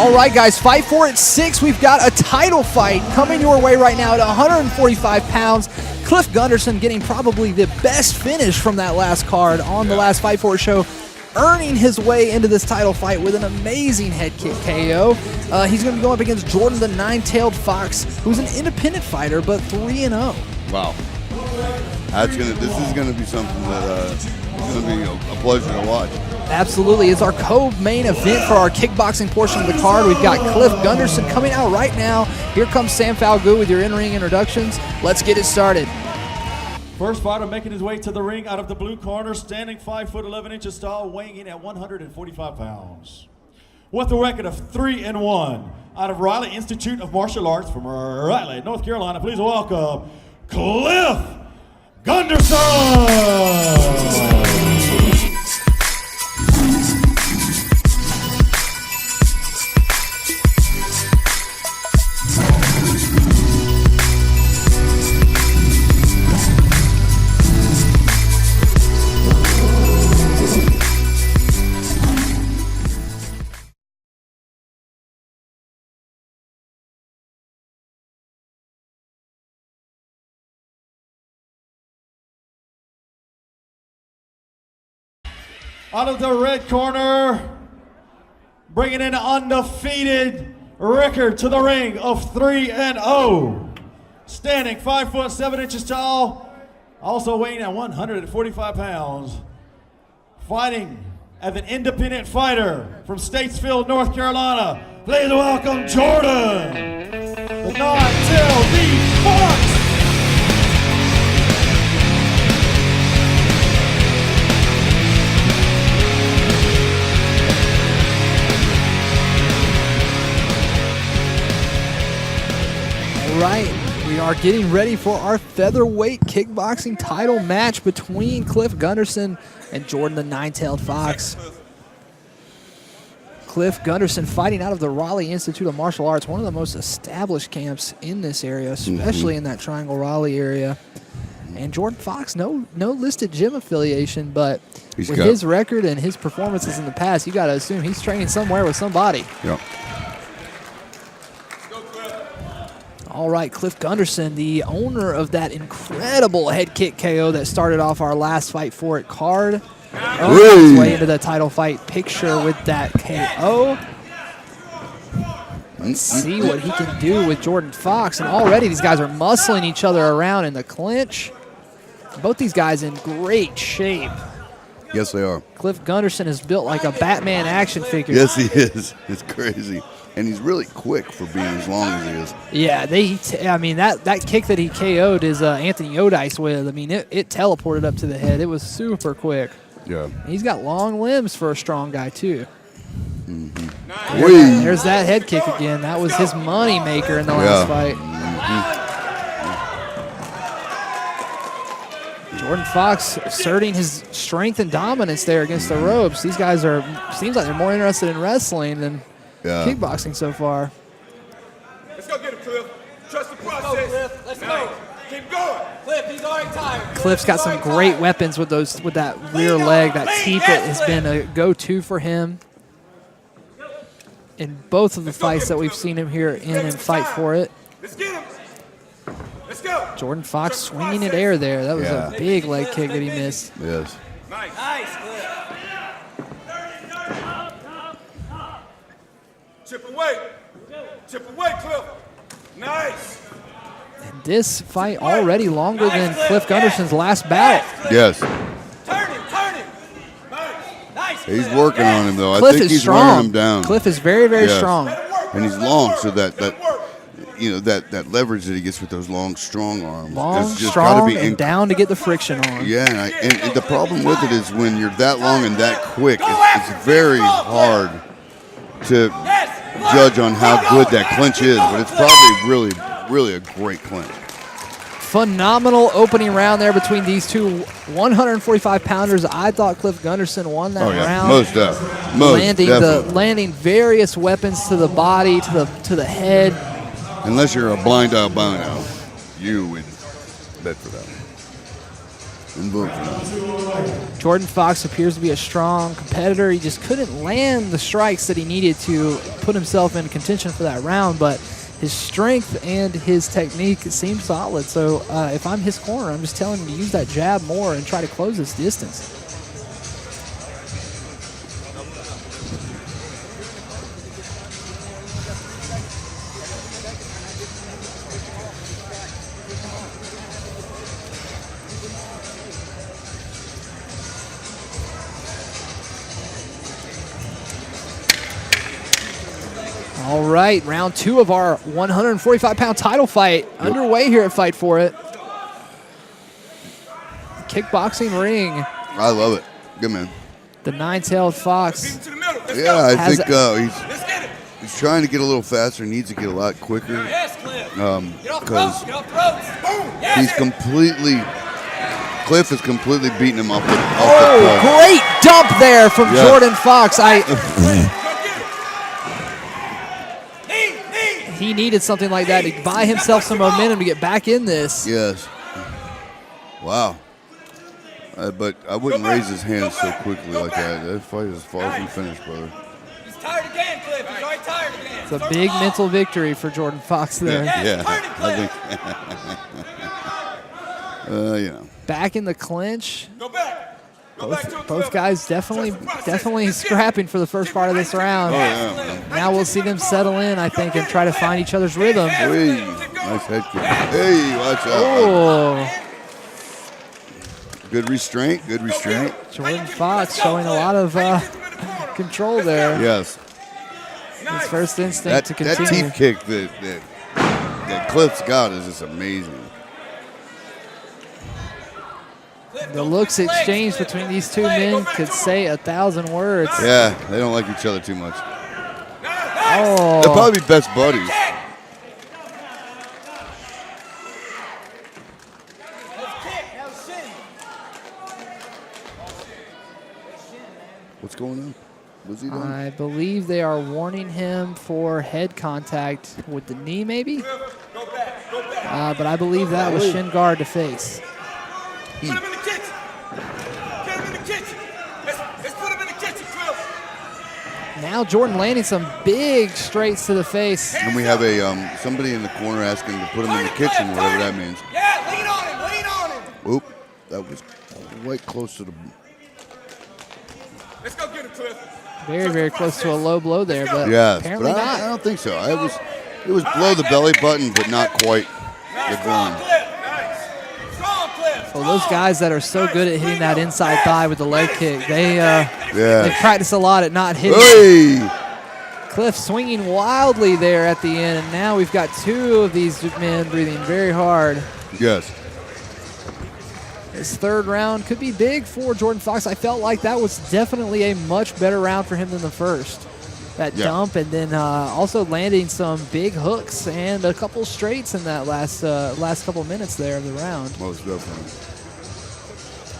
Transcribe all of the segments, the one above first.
All right, guys, fight for at 6. We've got a title fight coming your way right now at 145 pounds. Cliff Gunderson getting probably the best finish from that last card on the last Fight For It show, earning his way into this title fight with an amazing head kick KO. He's going to be going up against Jordan the Nine-Tailed Fox, who's an independent fighter, but 3-0. Wow. This is going to be something that is going to be a pleasure to watch. Absolutely. It's our co-main event for our kickboxing portion of the card. We've got Cliff Gunderson coming out right now. Here comes Sam Falgout with your in-ring introductions. Let's get it started. First fighter making his way to the ring out of the blue corner, standing 5 foot 11 inches tall, weighing in at 145 pounds. With a record of 3-1 out of Riley Institute of Martial Arts from Raleigh, North Carolina, please welcome Cliff Gunderson! Out of the red corner, bringing in an undefeated record to the ring of 3-0. Standing 5 foot 7 inches tall, also weighing at 145 pounds. Fighting as an independent fighter from Statesville, North Carolina. Please welcome Jordan, the Nine-Tailed Fox. Right, we are getting ready for our featherweight kickboxing title match between Cliff Gunderson and Jordan the Nine-Tailed Fox. Cliff Gunderson fighting out of the Raleigh Institute of Martial Arts, one of the most established camps in this area, especially in that Triangle Raleigh area. And Jordan Fox, no listed gym affiliation, but with his record and his performances in the past, you got to assume he's training somewhere with somebody. Yep. All right, Cliff Gunderson, the owner of that incredible head kick KO that started off our last Fight For It card. Earning his way into the title fight picture with that KO. Let's see what he can do with Jordan Fox. And already these guys are muscling each other around in the clinch. Both these guys in great shape. Yes, they are. Cliff Gunderson is built like a Batman action figure. Yes, he is. It's crazy. And he's really quick for being as long as he is. Yeah, that kick that he KO'd is Anthony Odice with. I mean, it teleported up to the head. It was super quick. Yeah. He's got long limbs for a strong guy, too. Mm-hmm. There's that head kick again. That was his money maker in the last fight. Mm-hmm. Jordan Fox asserting his strength and dominance there against the ropes. These guys seems like they're more interested in wrestling than kickboxing so far. Let's go get him, Cliff. Trust the process. Cliff. Let's go. Keep going. Cliff, he's already tired. Cliff's got some great weapons with that rear leg. That teep has been a go-to for him in both of the fights that we've seen him here in and Fight For It. Let's get him. Let's go. Jordan Fox swinging in air there. That was a big leg kick that he missed. Yes. Nice, Cliff. Chip away, Cliff. Nice. And this fight already longer than Cliff Gunderson's last bout. Yes. Turn him. Nice. He's working on him, though. Cliff I think is he's strong. wearing him down. Cliff is very, very strong. And he's long, so that leverage that he gets with those long, strong arms. Long, just strong, gotta be and down to get the friction on. Yeah, and the problem with it is when you're that long and that quick, it's very hard to judge on how good that clinch is, but it's probably really a great clinch. Phenomenal opening round there between these two 145-pounders. I thought Cliff Gunderson won that round. Most definitely. Landing various weapons to the body, to the head. Unless you're a blind albino, you would bet for that. And boom. Jordan Fox appears to be a strong competitor. He just couldn't land the strikes that he needed to put himself in contention for that round, but his strength and his technique seem solid. So if I'm his corner, I'm just telling him to use that jab more and try to close this distance. All right, round 2 of our 145-pound title fight underway here at Fight For It. Kickboxing ring. I love it. Good man. The nine-tailed fox. Yeah, I think he's trying to get a little faster. Needs to get a lot quicker. Because Cliff is completely beating him off the great dump there from Jordan Fox. He needed something like that to buy himself some momentum to get back in this. Yes. Wow. But I wouldn't raise his hands so quickly like that. That fight is far from finished, brother. He's tired again, Cliff. He's already tired again. It's a big mental victory for Jordan Fox there. Yeah. I think. You know. Back in the clinch. Go back. Both guys definitely scrapping for the first part of this round. Now we'll see them settle in, I think, and try to find each other's rhythm. Hey, nice head kick. Hey, watch out. Oh. Good restraint. Jordan Fox showing a lot of control there. Yes. His first instinct to continue. That teeth kick that Cliff's got is just amazing. The looks exchanged between these two men could say 1,000 words. Yeah, they don't like each other too much. Oh. They'll probably be best buddies. What's going on? What's he doing? I believe they are warning him for head contact with the knee, maybe? But I believe that was shin guard to face. Put him in the kitchen. Get him in the kitchen. Let's put him in the kitchen, Cliff. Now Jordan landing some big straights to the face. And we have somebody in the corner asking to put him in the kitchen, whatever that means. Yeah, lean on him. Oop, that was quite close to the... Let's go get him, Cliff. Very, very close to a low blow there, but yes, apparently but not. I don't think so. It was below the belly button, but not quite the groin. Well, those guys that are so good at hitting that inside thigh with the leg kick, they practice a lot at not hitting. Hey! Cliff swinging wildly there at the end, and now we've got two of these men breathing very hard. Yes. This third round could be big for Jordan Fox. I felt like that was definitely a much better round for him than the first. That dump, and then also landing some big hooks and a couple straights in that last couple minutes there of the round. Most definitely.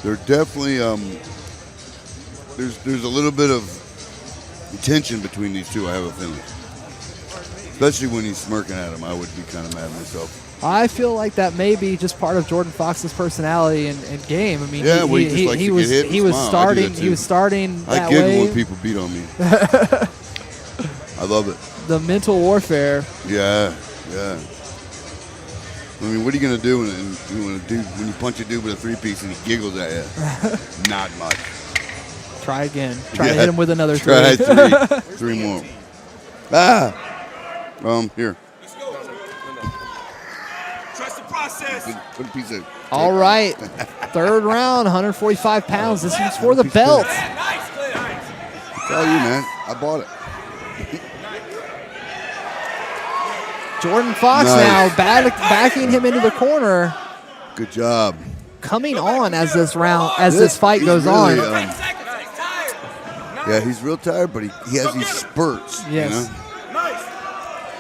They're definitely there's a little bit of tension between these two, I have a feeling. Especially when he's smirking at him, I would be kind of mad myself. I feel like that may be just part of Jordan Fox's personality and game. I mean, he was starting that I get way. when people beat on me. I love it. The mental warfare. Yeah. I mean, what are you gonna do when you punch a dude with a 3-piece and he giggles at you? Not much. Try again. Try to hit him with another three. Try three more. Here. Let's go. Trust the process. Put a piece of. All right. Third round, 145 pounds. This one's for the belt. Nice, Cliff. Tell you, man. I bought it. Jordan Fox now backing him into the corner. Good job. Coming on as this fight goes on. Yeah, he's real tired, but he has these spurts. Yes. You know? Nice.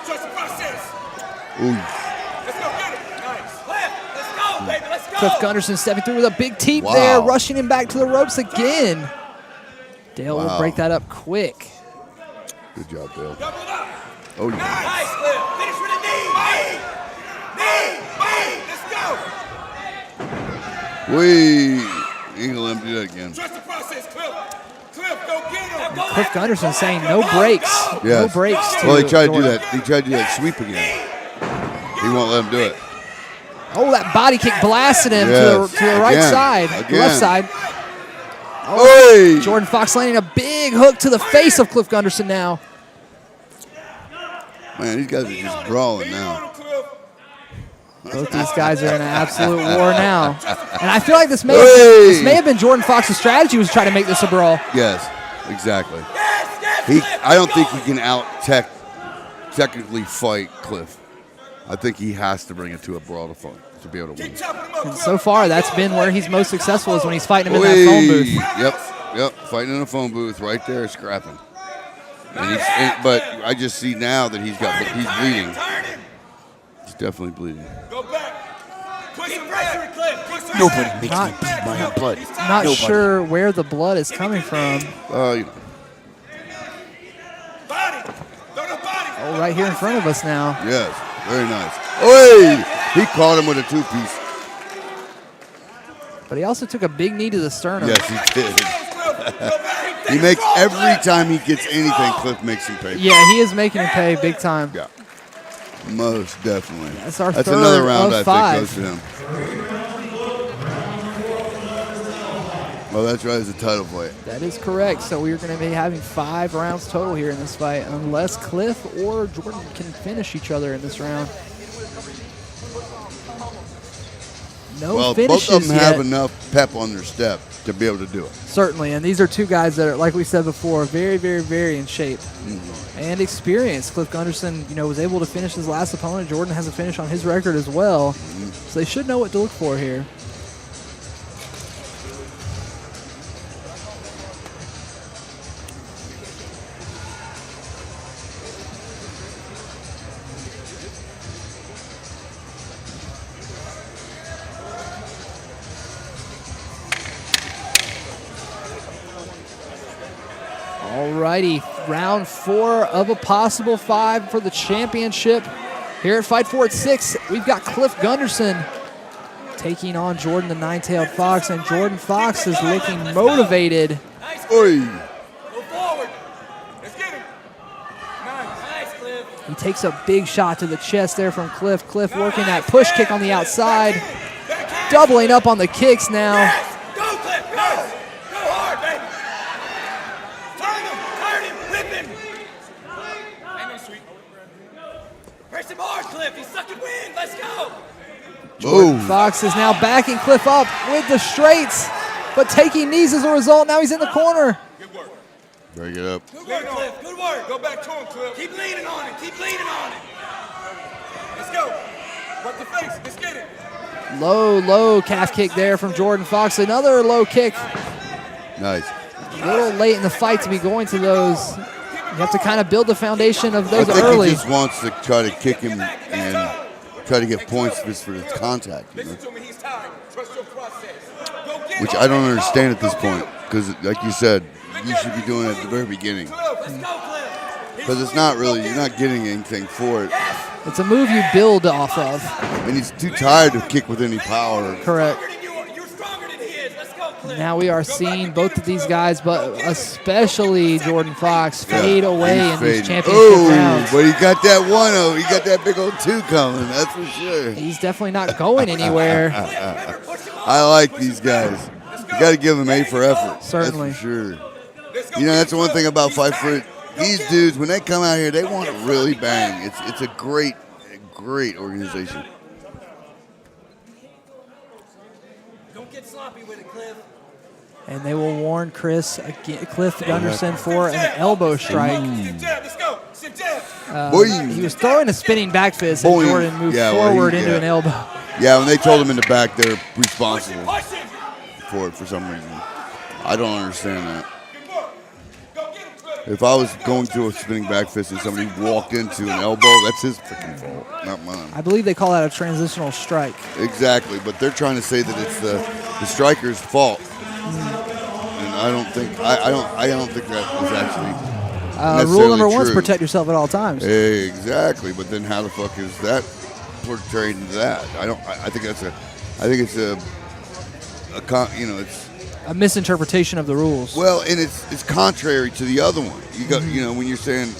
Trust the process. Ooh. Let's go get it. Nice. Cliff, let's go, baby. Let's go. Cliff Gunderson stepping through with a big teep there, rushing him back to the ropes again. Dale will break that up quick. Good job, Dale. Double it up. Oh, yeah. Nice, Cliff. Finish with a knee. Knee. Let's go. Wee. ain't gonna let him do that again. Trust the process, Cliff. Cliff, go get him. Cliff Gunderson saying no breaks. Yes. No breaks. Well, he tried to do Jordan. that. He tried to do that sweep again. He won't let him do it. Oh, that body kick blasted him Yes. to the right Again. side, the left side. Hey! Jordan Fox landing a big hook to the face of Cliff Gunderson now. Man, these guys are just brawling now. Both these guys are in an absolute war now. And I feel like this may have been Jordan Fox's strategy, was to try to make this a brawl. Yes, exactly. I don't think he can technically fight Cliff. I think he has to bring it to a brawl to be able to win. And so far, that's been where he's most successful, is when he's fighting him in that phone booth. Yep, fighting in a phone booth right there, scrapping. But I just see now that he's bleeding. He's definitely bleeding. Go back. Push him back. Nobody makes me bleed my own blood. Not Nobody. sure where the blood is coming from. Body. Throw the body. Oh, right here in front of us now. Yes, very nice. Hey! He caught him with a two-piece. But he also took a big knee to the sternum. Yes, he did. He makes every time he gets anything, Cliff makes him pay. Yeah, he is making him pay big time. Yeah, most definitely. That's our That's third another round of I 5. think goes to him. Well, that's right. It's a title fight. That is correct. So we're going to be having 5 rounds total here in this fight, unless Cliff or Jordan can finish each other in this round. No Well, finishes both of them yet. have enough pep on their step to be able to do it. Certainly, and these are two guys that are, like we said before, very, very, very in shape and experienced. Cliff Gunderson, was able to finish his last opponent. Jordan has a finish on his record as well, so they should know what to look for here. Alrighty, round 4 of a possible 5 for the championship. Here at Fight Forward 6, we've got Cliff Gunderson taking on Jordan the Nine-Tailed Fox, and Jordan Fox is looking motivated. Oi! Go forward. Let's get him. Nice, Cliff. He takes a big shot to the chest there from Cliff. Cliff working that push kick on the outside, doubling up on the kicks now. Go, Cliff. Go. Go hard, baby. Turn him, whip him. Ain't no sweet. Press him hard, Cliff. He's sucking wind. Let's go. Boom! Fox is now backing Cliff up with the straights, but taking knees as a result. Now he's in the corner. Good work. Break it up. Good work, Cliff. Good work. Go back to him, Cliff. Keep leaning on it. Keep leaning on it. Let's go. Work the face. Let's get it. Low calf kick there from Jordan Fox. Another low kick. Nice. A little late in the fight to be going to those. You have to kind of build the foundation of I those think early. he just wants to try to kick him and try to get points just for his contact, Listen to me. He's tired. Trust your process. Go get which him. I don't understand at this point because, like you said, you should be doing it at the very beginning Let's go, Cliff. because it's not really, you're not getting anything for it, It's a move you build off of. and he's too tired to kick with any power. Correct. You're stronger than he is. Let's go, Cliff. Now we are seeing both of these guys, but especially Jordan Fox, fade away He's in fading. these championship rounds. But he got that 1-0. He got that big old 2 coming. That's for sure. He's definitely not going anywhere. I like these guys. You got to give them A for effort. Certainly. That's for sure. That's the one thing about Fight for these dudes. When they come out here, they want to really bang. It's a great organization. Don't get sloppy with it, Cliff. And they will warn Cliff Gunderson for an elbow strike. Sit down. Let's go. Sit down. He was throwing a spinning back fist, and Boing. Jordan moved Yeah, well, forward he- into yeah. an elbow. Yeah, when they told him in the back, they're responsible Push him. for it for some reason. I don't understand that. Good work. Go get him, Cliff. If I was going through a spinning back fist and somebody walked into an elbow, that's his freaking fault, not mine. I believe they call that a transitional strike. Exactly, but they're trying to say that it's the striker's fault, and I don't think I don't think that is actually Rule number 1 is true. protect yourself at all times. Exactly, but then how the fuck is that portrayed into that? I think it's a misinterpretation of the rules. Well, and it's contrary to the other one. You got when you're saying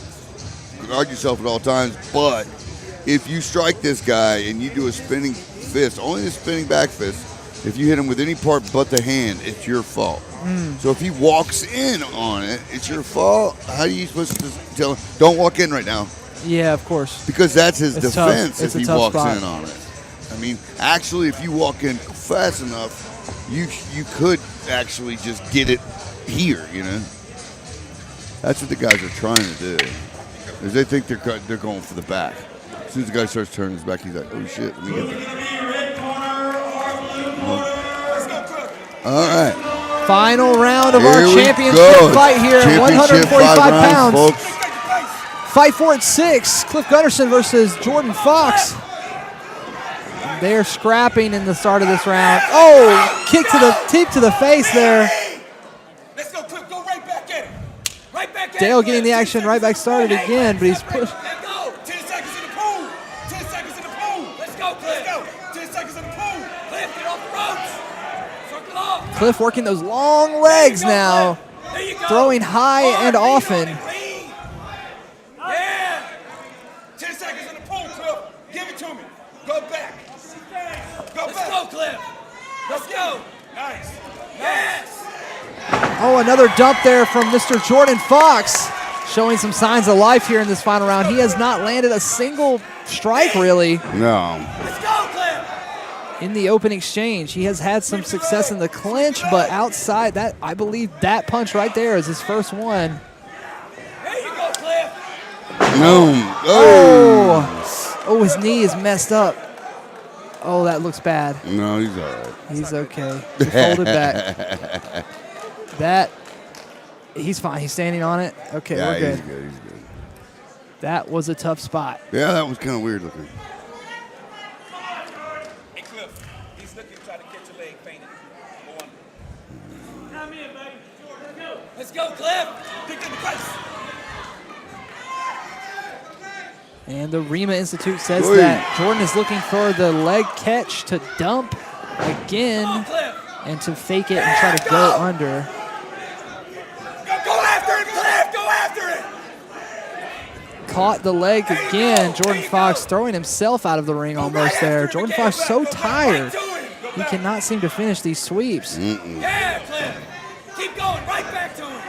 guard yourself at all times, but if you strike this guy and you do a spinning fist, only the spinning back fist, if you hit him with any part but the hand, it's your fault. So if he walks in on it, it's your fault. How are you supposed to tell him, don't walk in right now? Yeah, of course. Because that's his It's defense tough. It's if a he tough walks spot. in on it. I mean, actually, if you walk in fast enough, you could actually just get it here, That's what the guys are trying to do. Is they think they're going for the back. As soon as the guy starts turning his back, he's like, oh, shit, let me get that. All right. Final round of our Here we championship go. fight here at Championship 145 5 rounds, pounds. folks. Fight for at 6. Cliff Gunderson versus Jordan Fox. They're scrapping in the start of this round. Oh, kick to the face there. Let's go, Cliff. Go right back at him. Right back at Dale him. getting the action right back started again, but he's pushed. Let's go. 10 seconds in the pool. 10 seconds in the pool. Let's go, Cliff. Let's go. 10 seconds in the pool. Cliff, get off the ropes. Circle off. Cliff working those long legs now, There you go. throwing high and often. Yeah. 10 seconds in the pool, Cliff. Give it to me. Go back. Go back. Let's go, Cliff. Let's go. Nice. Yes. Oh, another dump there from Mr. Jordan Fox, showing some signs of life here in this final round. He has not landed a single strike, really, No. Let's go, Cliff. in the open exchange. He has had some success in the clinch, but outside that, I believe that punch right there is his first one. There you go, Cliff. No. Oh, his knee is messed up. Oh, that looks bad. No, he's all right. He's okay. He folded back. He's fine. He's standing on it. Okay, Yeah, we're good. he's good. He's good. That was a tough spot. Yeah, that was kind of weird looking. Hey, Cliff. He's looking to try to catch a leg fainted. Go on. Come in, baby. Let's go. Let's go, Cliff. Pick in the place. And the Rima Institute says Oi. that Jordan is looking for the leg catch to dump again and to fake it and try to go under. Go after it, Cliff. Go after it. Caught the leg again. Jordan Fox throwing himself out of the ring almost there. Jordan Fox so tired. He cannot seem to finish these sweeps. Yeah, Cliff. Keep going. Right back to him.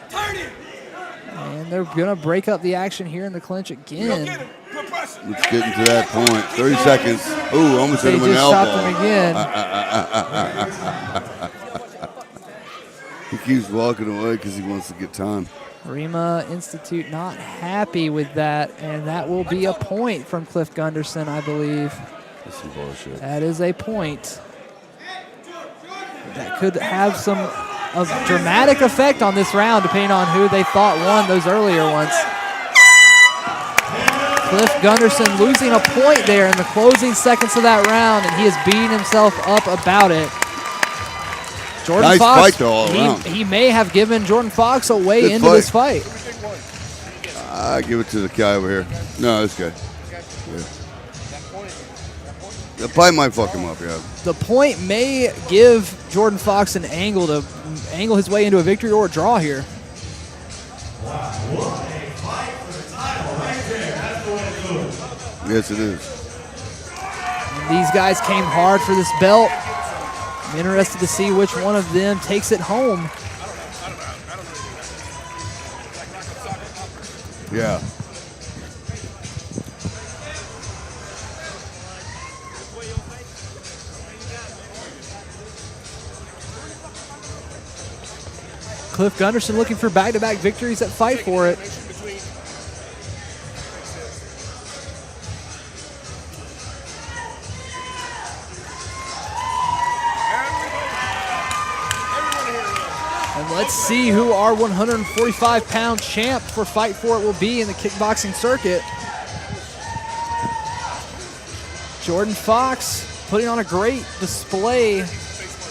Turn him. And they're going to break up the action here in the clinch again. Get him. Good pressure. It's getting to that point. 30 seconds. Ooh, almost hit They him with an just stopped elbow. him again. He keeps walking away because he wants to get time. Rima Institute not happy with that, and that will be a point from Cliff Gunderson, I believe. That's some bullshit. That is a point. That could have some dramatic effect on this round, depending on who they thought won those earlier ones. Cliff Gunderson losing a point there in the closing seconds of that round, and he is beating himself up about it. Jordan Nice Fox, fight, though, all around. he may have given Jordan Fox a way Good into this fight. I give it to the guy over here. No, this guy. Yeah. The fight might fuck him up, yeah. The point may give Jordan Fox an angle to angle his way into a victory or a draw here. Yes, it is. And these guys came hard for this belt. I'm interested to see which one of them takes it home. Yeah. Cliff Gunderson looking for back-to-back victories at Fight For It. And let's see who our 145-pound champ for Fight For It will be in the kickboxing circuit. Jordan Fox putting on a great display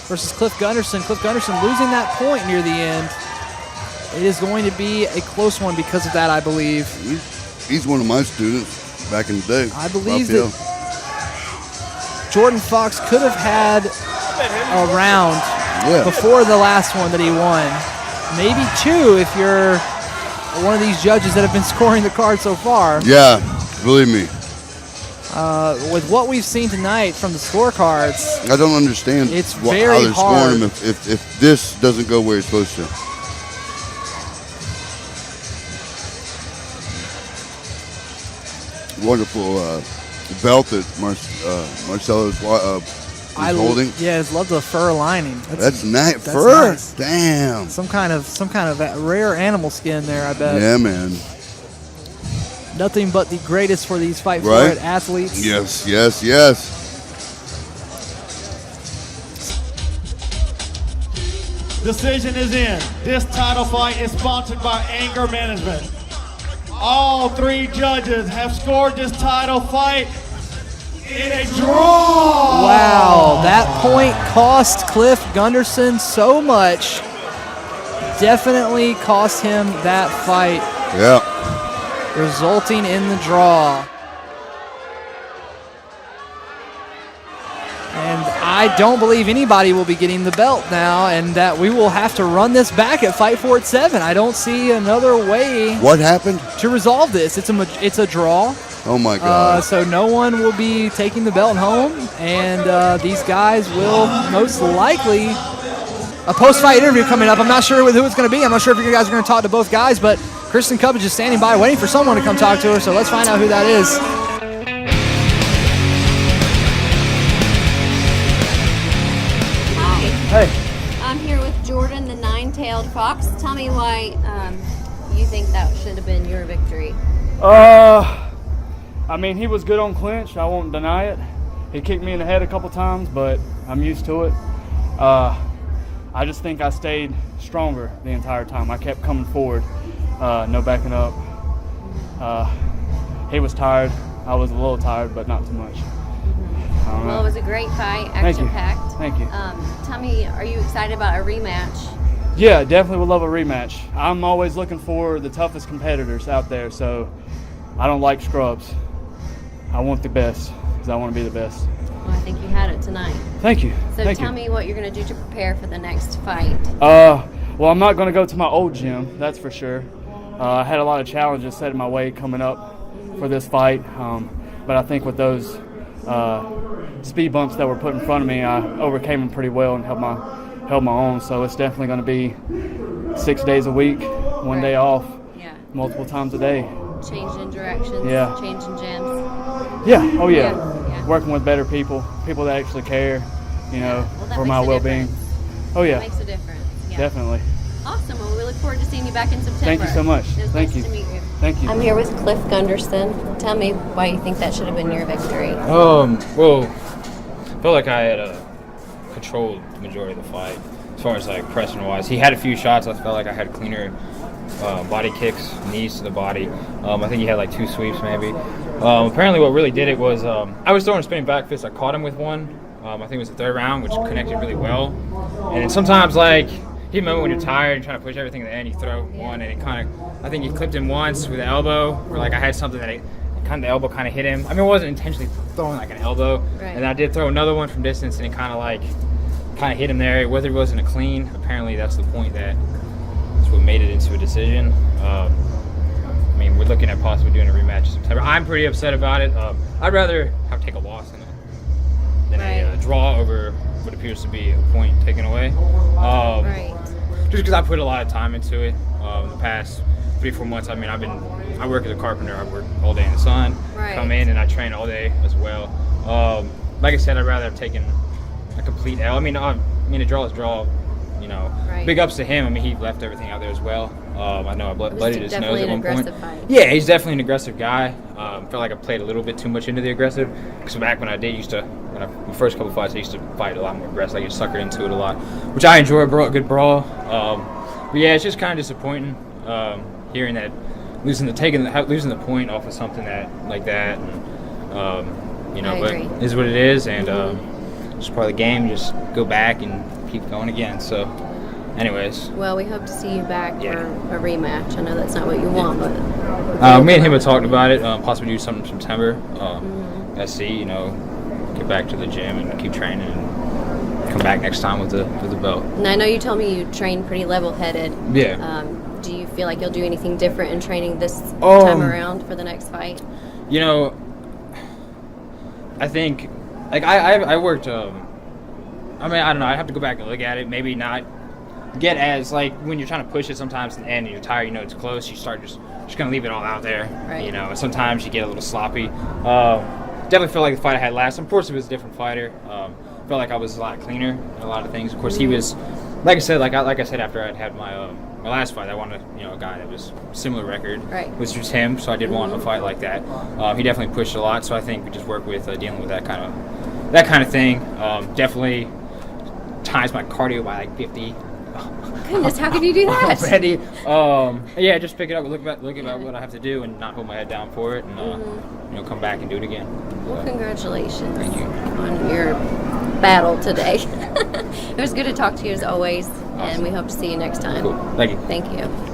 versus Cliff Gunderson. Cliff Gunderson losing that point near the end. It is going to be a close one because of that, I believe. He's one of my students back in the day. I believe Raphael. that Jordan Fox could have had a round before the last one that he won. Maybe 2 if you're one of these judges that have been scoring the card so far. Yeah, believe me. With what we've seen tonight from the scorecards, I don't understand how they're scoring him if this doesn't go where it's supposed to. Wonderful belt that Marcelo's holding. Yeah, I love the fur lining. That's nice. Fur? Nice. Damn. Some kind of rare animal skin there, I bet. Yeah, man. Nothing but the greatest for these Fight For Right? It athletes. Yes, yes, yes. Decision is in. This title fight is sponsored by Anger Management. All 3 judges have scored this title fight in a draw. Wow, that point cost Cliff Gunderson so much. Definitely cost him that fight, Yeah. resulting in the draw. And I don't believe anybody will be getting the belt now, and that we will have to run this back at Fight For It 7. I don't see another way What happened? to resolve this. It's a draw. Oh, my God. So no one will be taking the belt home, and these guys will most likely a post-fight interview coming up. I'm not sure with who it's going to be. I'm not sure if you guys are going to talk to both guys, but Kristen Cup is just standing by waiting for someone to come talk to her, so let's find out who that is. Hi. Hey. I'm here with Jordan, the nine-tailed fox. Tell me why you think that should have been your victory. I mean, he was good on clinch. I won't deny it. He kicked me in the head a couple times, but I'm used to it. I just think I stayed stronger the entire time. I kept coming forward, no backing up. He was tired. I was a little tired, but not too much. Well, it was a great fight, action-packed. Thank you. Tell me, are you excited about a rematch? Yeah, definitely would love a rematch. I'm always looking for the toughest competitors out there, so I don't like scrubs. I want the best because I want to be the best. Well, I think you had it tonight. Thank you. So tell me what you're going to do to prepare for the next fight. Well, I'm not going to go to my old gym, that's for sure. I had a lot of challenges set in my way coming up for this fight, but I think with those speed bumps that were put in front of me, I overcame them pretty well and held my own. So it's definitely going to be 6 days a week, one day off, multiple times a day. Changing directions, changing gyms. Yeah, oh yeah. Yeah. Working with better people that actually care, for my well-being. Oh yeah. That makes a difference. Yeah. Definitely. Awesome. Well, we look forward to seeing you back in September. Thank you so much. It was Thank nice you. to meet you. Thank you. I'm here with Cliff Gunderson. Tell me why you think that should have been your victory. Well, I felt like I had controlled the majority of the fight as far as like pressing wise. He had a few shots. I felt like I had cleaner body kicks, knees to the body. I think he had like 2 sweeps maybe. Apparently what really did it was I was throwing a spinning back fist. I caught him with one. I think it was the 3rd round, which connected really well. And then sometimes like, you remember when you're tired and trying to push everything to the end, you throw one and it kind of, I think he clipped him once with the elbow, or like I had something that the elbow kind of hit him. I mean, it wasn't intentionally throwing like an elbow. Right. And I did throw another one from distance and it kind of hit him there. Whether it wasn't a clean, apparently that's the point that's what made it into a decision. I mean, we're looking at possibly doing a rematch in September. I'm pretty upset about it. I'd rather take a loss than a draw over what appears to be a point taken away. Just because I put a lot of time into it the past 3-4 months. I mean, I work as a carpenter. I work all day in the sun. Come in and I train all day as well. Like I said, I'd rather have taken a complete L. I mean, a draw is draw. Big ups to him. I mean, he left everything out there as well. I know I bloodied his nose at one point. Fight. Yeah, he's definitely an aggressive guy. Felt like I played a little bit too much into the aggressive. Because back when the first couple fights, I used to fight a lot more aggressive. I used to sucker into it a lot, which I enjoy. A good brawl. But yeah, it's just kind of disappointing hearing that losing the point off of something like that. And, but it is what it is, and it's part of the game. Just go back and keep going again. So, anyways. Well, we hope to see you back for a rematch. I know that's not what you want, but me and him have talked about it. Possibly do something in September. Let's see. Get back to the gym and keep training and come back next time with the belt. And I know you told me you train pretty level-headed. Yeah. Do you feel like you'll do anything different in training this time around for the next fight? You know, I think, like, I worked, I mean, I don't know, I have to go back and look at it, maybe not get as, like, when you're trying to push it sometimes and you're tired, you know it's close, you start just going to leave it all out there, right. You know, sometimes you get a little sloppy. Definitely feel like the fight I had last, unfortunately, was a different fighter. Felt like I was a lot cleaner in a lot of things. Of course, he was, like I said, after I'd had my last fight, I wanted, you know, a guy that was similar record, right. which was him. So I did want a fight like that. He definitely pushed a lot. So I think we just work with dealing with that kind of thing. Definitely times my cardio by like 50. Goodness, how could you do that? Already. Yeah, just pick it up, look about what I have to do, and not hold my head down for it, and you know, come back and do it again. Well, congratulations Thank you. on your battle today. It was good to talk to you as always, and we hope to see you next time. Cool. Thank you. Thank you.